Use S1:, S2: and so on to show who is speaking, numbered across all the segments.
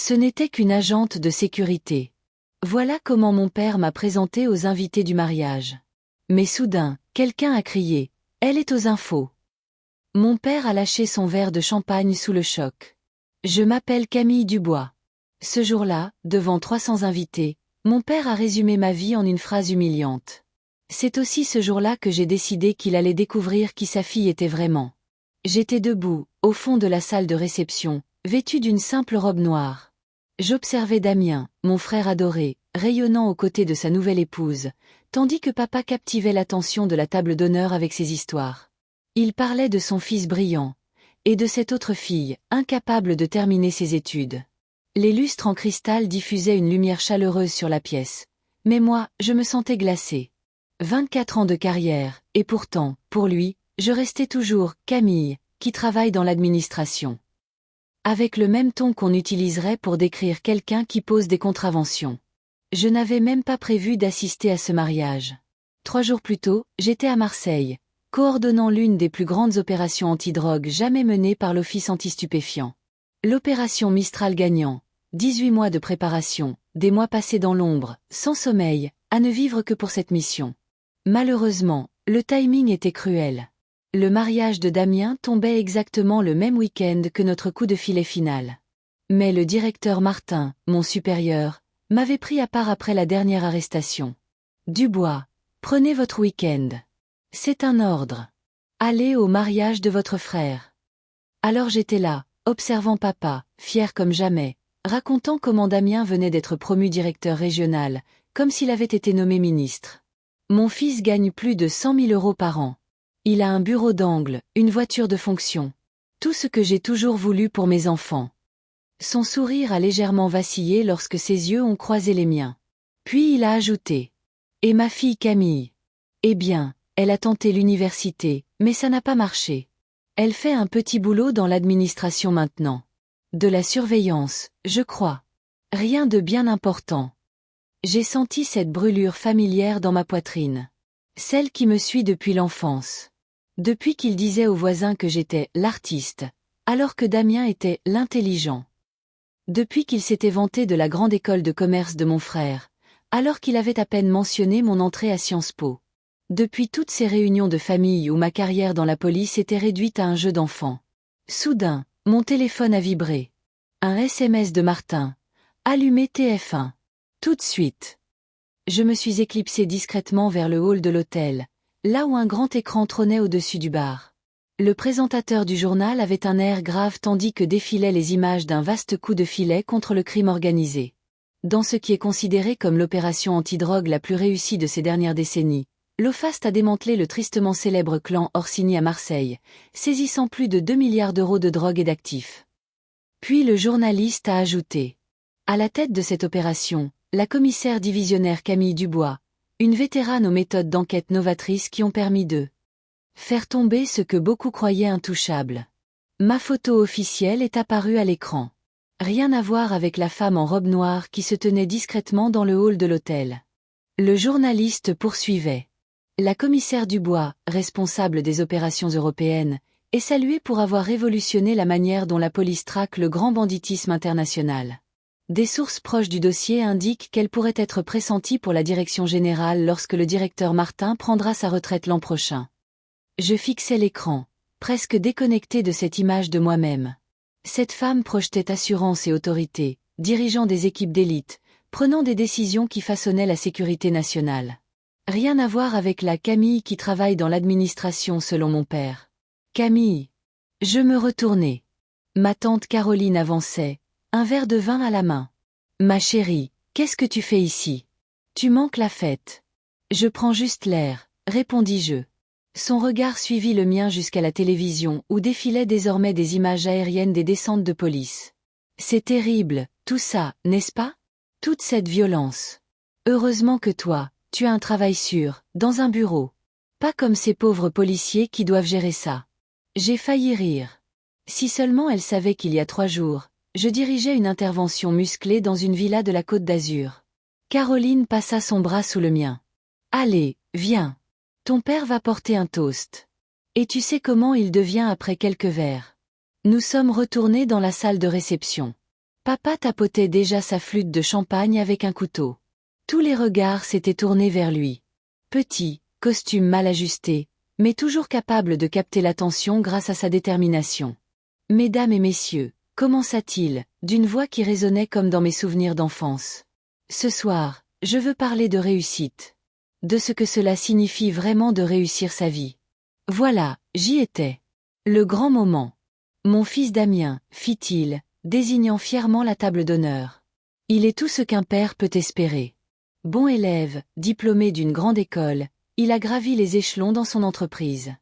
S1: Ce n'était qu'une agente de sécurité. Voilà comment mon père m'a présenté aux invités du mariage. Mais soudain, quelqu'un a crié « Elle est aux infos ». Mon père a lâché son verre de champagne sous le choc. Je m'appelle Camille Dubois. Ce jour-là, devant 300 invités, mon père a résumé ma vie en une phrase humiliante. C'est aussi ce jour-là que j'ai décidé qu'il allait découvrir qui sa fille était vraiment. J'étais debout, au fond de la salle de réception, vêtu d'une simple robe noire. J'observais Damien, mon frère adoré, rayonnant aux côtés de sa nouvelle épouse, tandis que papa captivait l'attention de la table d'honneur avec ses histoires. Il parlait de son fils brillant, et de cette autre fille, incapable de terminer ses études. Les lustres en cristal diffusaient une lumière chaleureuse sur la pièce. Mais moi, je me sentais glacée. 24 ans de carrière, et pourtant, pour lui, je restais toujours « Camille », qui travaille dans l'administration. Avec le même ton qu'on utiliserait pour décrire quelqu'un qui pose des contraventions. Je n'avais même pas prévu d'assister à ce mariage. 3 jours plus tôt, j'étais à Marseille, coordonnant l'une des plus grandes opérations antidrogue jamais menées par l'Office anti-stupéfiants. L'opération Mistral gagnant, 18 mois de préparation, des mois passés dans l'ombre, sans sommeil, à ne vivre que pour cette mission. Malheureusement, le timing était cruel. Le mariage de Damien tombait exactement le même week-end que notre coup de filet final. Mais le directeur Martin, mon supérieur, m'avait pris à part après la dernière arrestation. Dubois, prenez votre week-end. C'est un ordre. Allez au mariage de votre frère. Alors j'étais là, observant papa, fier comme jamais, racontant comment Damien venait d'être promu directeur régional, comme s'il avait été nommé ministre. Mon fils gagne plus de 100 000 € par an. Il a un bureau d'angle, une voiture de fonction. Tout ce que j'ai toujours voulu pour mes enfants. Son sourire a légèrement vacillé lorsque ses yeux ont croisé les miens. Puis il a ajouté. Et ma fille Camille? Eh bien, elle a tenté l'université, mais ça n'a pas marché. Elle fait un petit boulot dans l'administration maintenant. De la surveillance, je crois. Rien de bien important. J'ai senti cette brûlure familière dans ma poitrine. Celle qui me suit depuis l'enfance. Depuis qu'il disait aux voisins que j'étais l'artiste, alors que Damien était l'intelligent. Depuis qu'il s'était vanté de la grande école de commerce de mon frère, alors qu'il avait à peine mentionné mon entrée à Sciences Po. Depuis toutes ces réunions de famille où ma carrière dans la police était réduite à un jeu d'enfant. Soudain, mon téléphone a vibré. Un SMS de Martin. Allumez TF1. Tout de suite. Je me suis éclipsée discrètement vers le hall de l'hôtel, là où un grand écran trônait au-dessus du bar. Le présentateur du journal avait un air grave tandis que défilaient les images d'un vaste coup de filet contre le crime organisé. Dans ce qui est considéré comme l'opération antidrogue la plus réussie de ces dernières décennies, l'OFAST a démantelé le tristement célèbre clan Orsini à Marseille, saisissant plus de 2 milliards d'euros de drogue et d'actifs. Puis le journaliste a ajouté. À la tête de cette opération, la commissaire divisionnaire Camille Dubois, une vétérane aux méthodes d'enquête novatrices qui ont permis de faire tomber ce que beaucoup croyaient intouchable. Ma photo officielle est apparue à l'écran. Rien à voir avec la femme en robe noire qui se tenait discrètement dans le hall de l'hôtel. Le journaliste poursuivait. La commissaire Dubois, responsable des opérations européennes, est saluée pour avoir révolutionné la manière dont la police traque le grand banditisme international. Des sources proches du dossier indiquent qu'elle pourrait être pressentie pour la direction générale lorsque le directeur Martin prendra sa retraite l'an prochain. Je fixais l'écran, presque déconnecté de cette image de moi-même. Cette femme projetait assurance et autorité, dirigeant des équipes d'élite, prenant des décisions qui façonnaient la sécurité nationale. Rien à voir avec la Camille qui travaille dans l'administration selon mon père. Camille. Je me retournai. Ma tante Caroline avançait, un verre de vin à la main. Ma chérie, qu'est-ce que tu fais ici? Tu manques la fête. Je prends juste l'air, répondis-je. Son regard suivit le mien jusqu'à la télévision où défilaient désormais des images aériennes des descentes de police. C'est terrible, tout ça, n'est-ce pas? Toute cette violence. Heureusement que toi, tu as un travail sûr, dans un bureau. Pas comme ces pauvres policiers qui doivent gérer ça. J'ai failli rire. Si seulement elle savait qu'il y a 3 jours, je dirigeais une intervention musclée dans une villa de la Côte d'Azur. Caroline passa son bras sous le mien. Allez, viens. Ton père va porter un toast. Et tu sais comment il devient après quelques verres. Nous sommes retournés dans la salle de réception. Papa tapotait déjà sa flûte de champagne avec un couteau. Tous les regards s'étaient tournés vers lui. Petit, costume mal ajusté, mais toujours capable de capter l'attention grâce à sa détermination. « Mesdames et messieurs », commença-t-il, d'une voix qui résonnait comme dans mes souvenirs d'enfance. « Ce soir, je veux parler de réussite. De ce que cela signifie vraiment de réussir sa vie. Voilà, j'y étais. Le grand moment. Mon fils Damien, fit-il, désignant fièrement la table d'honneur. Il est tout ce qu'un père peut espérer. Bon élève, diplômé d'une grande école, il a gravi les échelons dans son entreprise.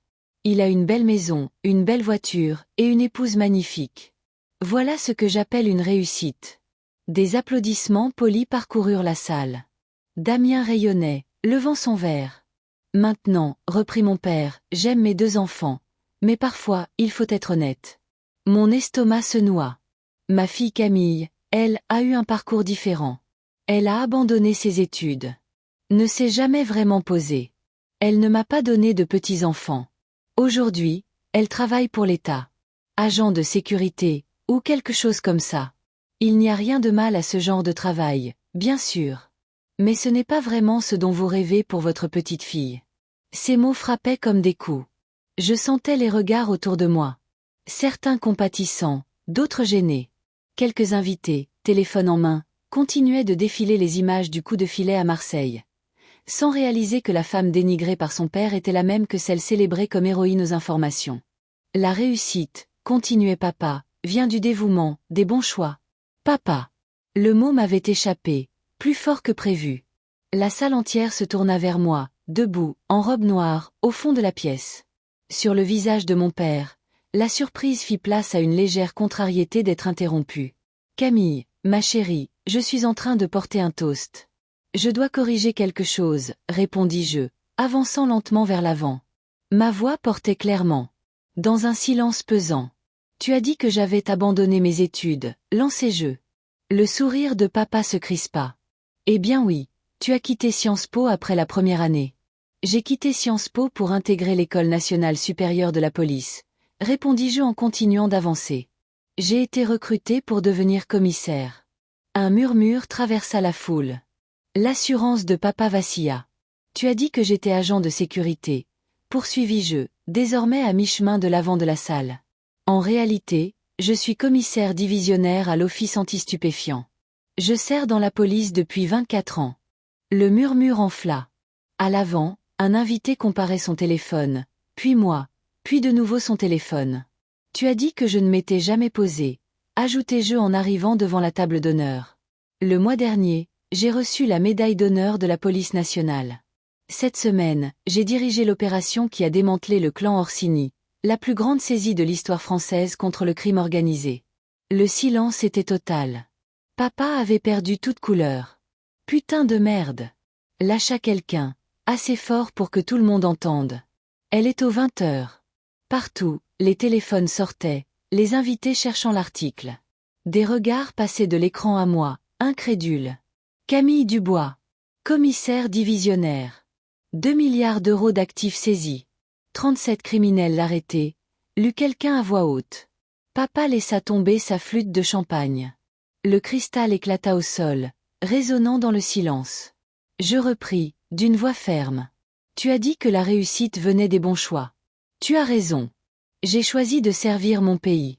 S1: Il a une belle maison, une belle voiture, et une épouse magnifique. Voilà ce que j'appelle une réussite. » Des applaudissements polis parcoururent la salle. Damien rayonnait, levant son verre. « Maintenant, reprit mon père, j'aime mes 2 enfants. Mais parfois, il faut être honnête. Mon estomac se noie. Ma fille Camille, elle, a eu un parcours différent. Elle a abandonné ses études. Ne s'est jamais vraiment posée. Elle ne m'a pas donné de petits-enfants. Aujourd'hui, elle travaille pour l'État. Agent de sécurité, ou quelque chose comme ça. Il n'y a rien de mal à ce genre de travail, bien sûr. Mais ce n'est pas vraiment ce dont vous rêvez pour votre petite fille. » Ces mots frappaient comme des coups. Je sentais les regards autour de moi. Certains compatissants, d'autres gênés. Quelques invités, téléphone en main, continuaient de défiler les images du coup de filet à Marseille. Sans réaliser que la femme dénigrée par son père était la même que celle célébrée comme héroïne aux informations. La réussite, continuait papa, vient du dévouement, des bons choix. Papa. Le mot m'avait échappé, plus fort que prévu. La salle entière se tourna vers moi, debout, en robe noire, au fond de la pièce. Sur le visage de mon père, la surprise fit place à une légère contrariété d'être interrompue. « Camille, ma chérie, je suis en train de porter un toast. »« Je dois corriger quelque chose, » répondis-je, avançant lentement vers l'avant. Ma voix portait clairement. Dans un silence pesant. « Tu as dit que j'avais abandonné mes études, lançai-je. » Le sourire de papa se crispa. « Eh bien oui, tu as quitté Sciences Po après la première année. » « J'ai quitté Sciences Po pour intégrer l'École nationale supérieure de la police, » répondis-je en continuant d'avancer. « J'ai été recruté pour devenir commissaire. » Un murmure traversa la foule. L'assurance de papa vacilla. « Tu as dit que j'étais agent de sécurité, » poursuivis-je, désormais à mi-chemin de l'avant de la salle. « En réalité, je suis commissaire divisionnaire à l'office anti-stupéfiants. Je sers dans la police depuis 24 ans. » Le murmure enfla. À l'avant, un invité comparait son téléphone, puis moi, puis de nouveau son téléphone. « Tu as dit que je ne m'étais jamais posé, » ajoutai-je en arrivant devant la table d'honneur. « Le mois dernier, j'ai reçu la médaille d'honneur de la police nationale. Cette semaine, j'ai dirigé l'opération qui a démantelé le clan Orsini, la plus grande saisie de l'histoire française contre le crime organisé. » Le silence était total. Papa avait perdu toute couleur. « Putain de merde !» lâcha quelqu'un. Assez fort pour que tout le monde entende. Elle est aux 20 heures. Partout, les téléphones sortaient, les invités cherchant l'article. Des regards passaient de l'écran à moi, incrédules. Camille Dubois. Commissaire divisionnaire. 2 milliards d'euros d'actifs saisis. 37 criminels arrêtés, lut quelqu'un à voix haute. Papa laissa tomber sa flûte de champagne. Le cristal éclata au sol, résonnant dans le silence. Je repris, d'une voix ferme. « Tu as dit que la réussite venait des bons choix. Tu as raison. J'ai choisi de servir mon pays.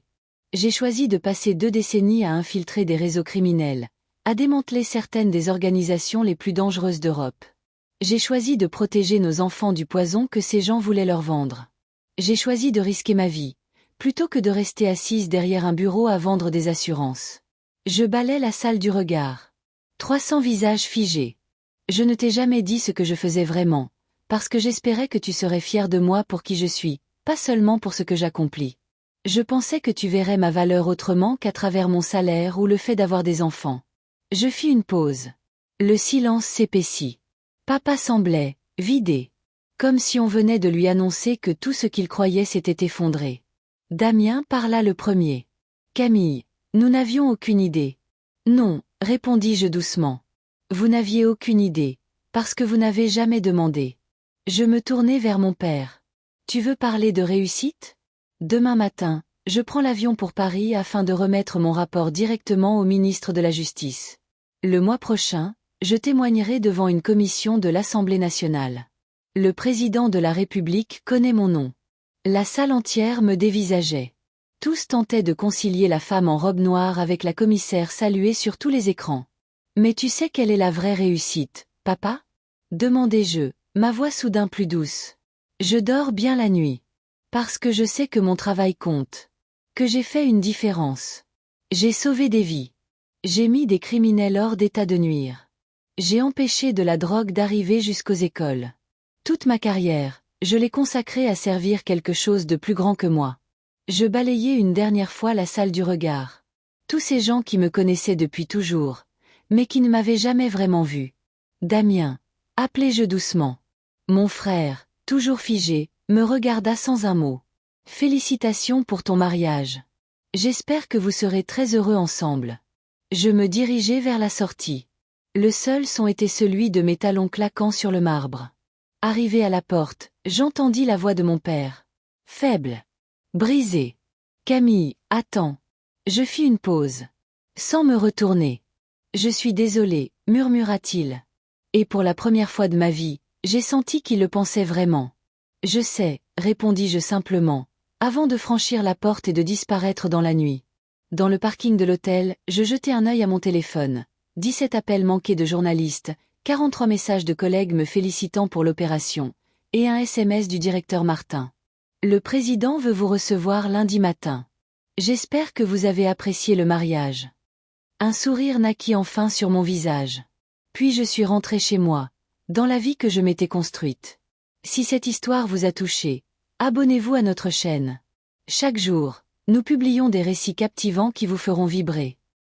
S1: J'ai choisi de passer 2 décennies à infiltrer des réseaux criminels, à démanteler certaines des organisations les plus dangereuses d'Europe. J'ai choisi de protéger nos enfants du poison que ces gens voulaient leur vendre. J'ai choisi de risquer ma vie, plutôt que de rester assise derrière un bureau à vendre des assurances. » Je balais la salle du regard. 300 visages figés. Je ne t'ai jamais dit ce que je faisais vraiment, parce que j'espérais que tu serais fier de moi pour qui je suis, pas seulement pour ce que j'accomplis. Je pensais que tu verrais ma valeur autrement qu'à travers mon salaire ou le fait d'avoir des enfants. Je fis une pause. Le silence s'épaissit. Papa semblait, vidé. Comme si on venait de lui annoncer que tout ce qu'il croyait s'était effondré. Damien parla le premier. « Camille, nous n'avions aucune idée. »« Non, » répondis-je doucement. Vous n'aviez aucune idée, parce que vous n'avez jamais demandé. Je me tournai vers mon père. Tu veux parler de réussite? Demain matin, je prends l'avion pour Paris afin de remettre mon rapport directement au ministre de la Justice. Le mois prochain, je témoignerai devant une commission de l'Assemblée nationale. Le président de la République connaît mon nom. La salle entière me dévisageait. Tous tentaient de concilier la femme en robe noire avec la commissaire saluée sur tous les écrans. Mais tu sais quelle est la vraie réussite, papa? Demandai-je, ma voix soudain plus douce. Je dors bien la nuit. Parce que je sais que mon travail compte. Que j'ai fait une différence. J'ai sauvé des vies. J'ai mis des criminels hors d'état de nuire. J'ai empêché de la drogue d'arriver jusqu'aux écoles. Toute ma carrière, je l'ai consacrée à servir quelque chose de plus grand que moi. Je balayai une dernière fois la salle du regard. Tous ces gens qui me connaissaient depuis toujours, mais qui ne m'avaient jamais vraiment vu. Damien, appelai-je doucement. Mon frère, toujours figé, me regarda sans un mot. Félicitations pour ton mariage. J'espère que vous serez très heureux ensemble. Je me dirigeai vers la sortie. Le seul son était celui de mes talons claquant sur le marbre. Arrivé à la porte, j'entendis la voix de mon père. Faible. Brisé. Camille, attends. Je fis une pause. Sans me retourner. Je suis désolé, murmura-t-il. Et pour la première fois de ma vie, j'ai senti qu'il le pensait vraiment. Je sais, répondis-je simplement, avant de franchir la porte et de disparaître dans la nuit. Dans le parking de l'hôtel, je jetai un œil à mon téléphone. 17 appels manqués de journalistes, 43 messages de collègues me félicitant pour l'opération, et un SMS du directeur Martin. Le président veut vous recevoir lundi matin. J'espère que vous avez apprécié le mariage. Un sourire naquit enfin sur mon visage. Puis je suis rentré chez moi, dans la vie que je m'étais construite. Si cette histoire vous a touché, abonnez-vous à notre chaîne. Chaque jour, nous publions des récits captivants qui vous feront vibrer.